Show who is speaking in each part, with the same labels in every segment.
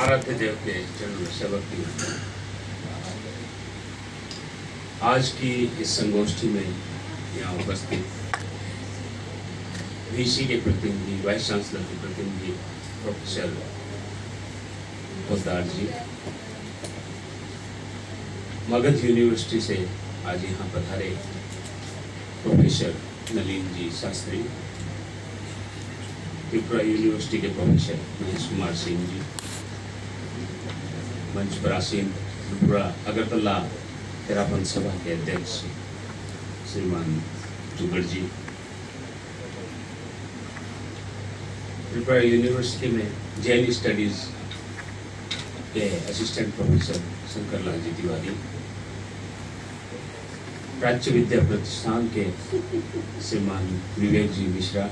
Speaker 1: आराध्य देव के चरणों में सेवक की आज की इस संगोष्ठी में यहाँ उपस्थित वीसी के प्रतिनिधि, वाइस चांसलर के प्रतिनिधि प्रोफेसर पोद्दार जी, मगध यूनिवर्सिटी से आज यहाँ पधारे प्रोफेसर नलिन जी शास्त्री, त्रिपुरा यूनिवर्सिटी के प्रोफेसर महेश कुमार सिंह जी, मंच पर आसीन त्रिपुरा अगरतला तेरापंथ सभा के अध्यक्ष श्रीमान जुगड़ जी, त्रिपुरा यूनिवर्सिटी में जैन स्टडीज के असिस्टेंट प्रोफेसर शंकर लाल जी तिवारी, प्राच्य विद्या प्रतिष्ठान के श्रीमान विवेक जी मिश्रा,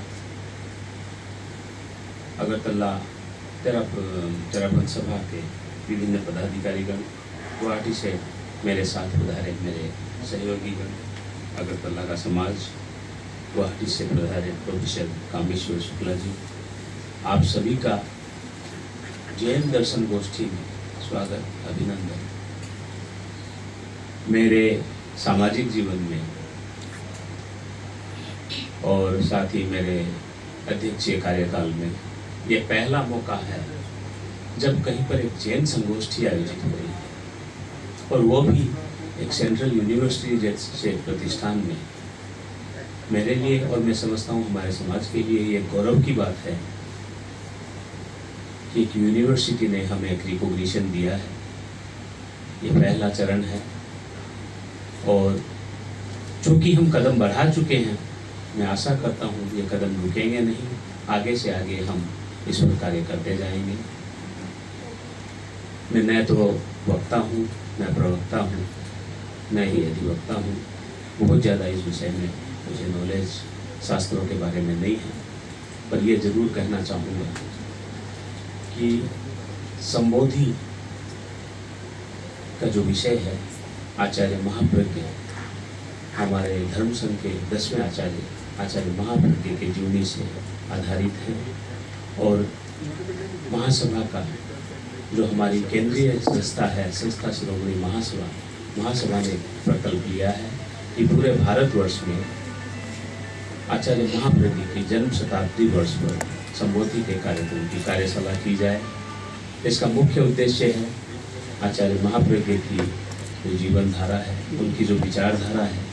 Speaker 1: अगरतला तेरापंथ सभा के विभिन्न पदाधिकारीगण, गुवाहाटी से मेरे साथ पधारे मेरे सहयोगीगण, अगरतला का समाज, गुवाहाटी से पधारे प्रोफेसर कामेश्वर शुक्ला जी, आप सभी का जैन दर्शन गोष्ठी में स्वागत, अभिनंदन। मेरे सामाजिक जीवन में और साथ ही मेरे अध्यक्षीय कार्यकाल में ये पहला मौका है जब कहीं पर एक जैन संगोष्ठी आयोजित हो रही है, और वो भी एक सेंट्रल यूनिवर्सिटी जैसे प्रतिष्ठान में। मेरे लिए और मैं समझता हूँ हमारे समाज के लिए ये गौरव की बात है कि एक यूनिवर्सिटी ने हमें एक रिकॉग्निशन दिया है। ये पहला चरण है और चूँकि हम कदम बढ़ा चुके हैं, मैं आशा करता हूँ ये कदम रुकेंगे नहीं, आगे से आगे हम इस पर कार्य करते जाएंगे। मैं न तो वक्ता हूँ, न प्रवक्ता हूँ, न ही अधिवक्ता हूँ। बहुत ज़्यादा इस विषय में मुझे नॉलेज शास्त्रों के बारे में नहीं है, पर यह जरूर कहना चाहूँगा कि संबोधि का जो विषय है, आचार्य महाप्रज्ञ, हमारे धर्म संघ के 10वें आचार्य महाप्रज्ञ के जीवनी से आधारित है। और महासभा का जो हमारी केंद्रीय संस्था है, संस्था शिरोमणि महासभा ने प्रकल्प लिया है कि पूरे भारतवर्ष में आचार्य महाप्रज्ञ की जन्म शताब्दी वर्ष पर संबोधि के कार्यक्रम की कार्यशाला की जाए। इसका मुख्य उद्देश्य है आचार्य महाप्रज्ञ की जो जीवन धारा है, उनकी जो विचारधारा है,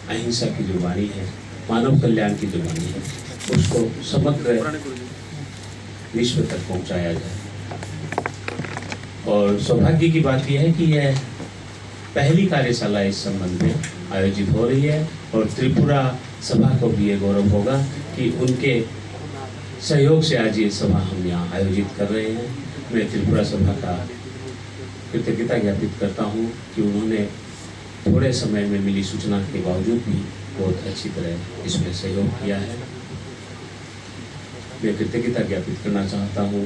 Speaker 1: अहिंसा की जो वाणी है, मानव कल्याण की जो वाणी है, उसको समग्र विश्व तक पहुंचाया जाए। और सौभाग्य की बात यह है कि यह पहली कार्यशाला इस संबंध में आयोजित हो रही है, और त्रिपुरा सभा को भी ये गौरव होगा कि उनके सहयोग से आज ये सभा हम यहाँ आयोजित कर रहे हैं। मैं त्रिपुरा सभा का कृतज्ञता ज्ञापित करता हूँ कि उन्होंने थोड़े समय में मिली सूचना के बावजूद भी बहुत अच्छी तरह इसमें सहयोग किया है। मैं कृतज्ञता ज्ञापित करना चाहता हूँ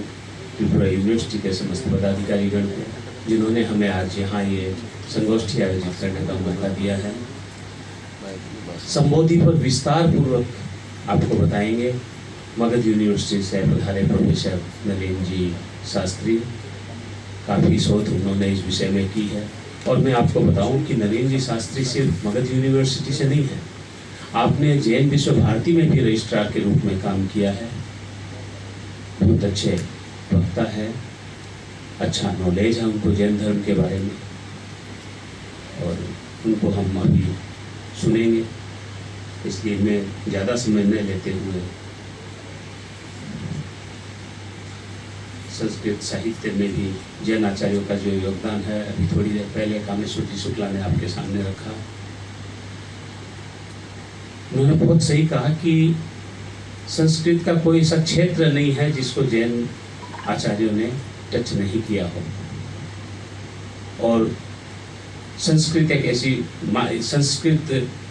Speaker 1: त्रिपुरा यूनिवर्सिटी के समस्त पदाधिकारीगण को, जिन्होंने हमें आज यहाँ ये संगोष्ठी आयोजित करने का मौका दिया है। संबोधि पर विस्तार पूर्वक आपको बताएंगे मगध यूनिवर्सिटी से पधारे प्रोफेसर नलिन जी शास्त्री। काफ़ी शोध उन्होंने इस विषय में की है, और मैं आपको बताऊं कि नलिन जी शास्त्री सिर्फ मगध यूनिवर्सिटी से नहीं है, आपने जैन विश्व भारती में भी रजिस्ट्रार के रूप में काम किया है। बहुत अच्छे वक्ता है, अच्छा नॉलेज है उनको जैन धर्म के बारे में, और उनको हम अभी सुनेंगे। इसलिए मैं ज़्यादा समय न लेते हुए संस्कृत साहित्य में भी जैन आचार्यों का जो योगदान है, अभी थोड़ी देर पहले कामेश्वर जी शुक्ला ने आपके सामने रखा। उन्होंने बहुत सही कहा कि संस्कृत का कोई ऐसा क्षेत्र नहीं है जिसको जैन आचार्यों ने टच नहीं किया हो। और संस्कृत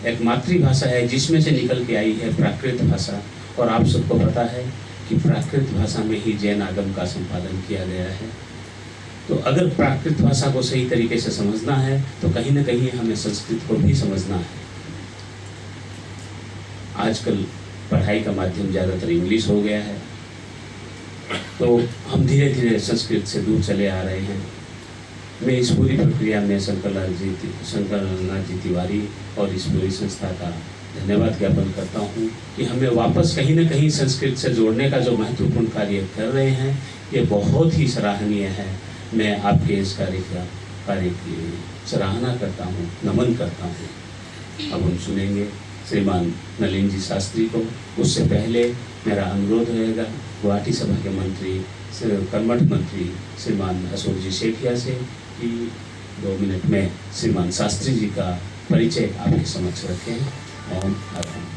Speaker 1: एक मातृभाषा है जिसमें से निकल के आई है प्राकृत भाषा, और आप सबको पता है कि प्राकृत भाषा में ही जैन आगम का संपादन किया गया है। तो अगर प्राकृत भाषा को सही तरीके से समझना है तो कहीं ना कहीं हमें संस्कृत को भी समझना है। आजकल पढ़ाई का माध्यम ज़्यादातर इंग्लिश हो गया है, तो हम धीरे धीरे संस्कृत से दूर चले आ रहे हैं। मैं इस पूरी प्रक्रिया में शंकर लाल जी तिवारी और इस पूरी संस्था का धन्यवाद ज्ञापन करता हूँ कि हमें वापस कहीं न कहीं संस्कृत से जोड़ने का जो महत्वपूर्ण कार्य कर रहे हैं, ये बहुत ही सराहनीय है। मैं आपके इस कार्य की सराहना करता हूँ, नमन करता हूँ। अब हम सुनेंगे श्रीमान नलिन जी शास्त्री को। उससे पहले मेरा अनुरोध रहेगा गुवाहाटी सभा के मंत्री, कर्मठ मंत्री श्रीमान अशोक जी सेठिया से कि 2 मिनट में श्रीमान शास्त्री जी का परिचय आपके समक्ष रखें। ओम आराम।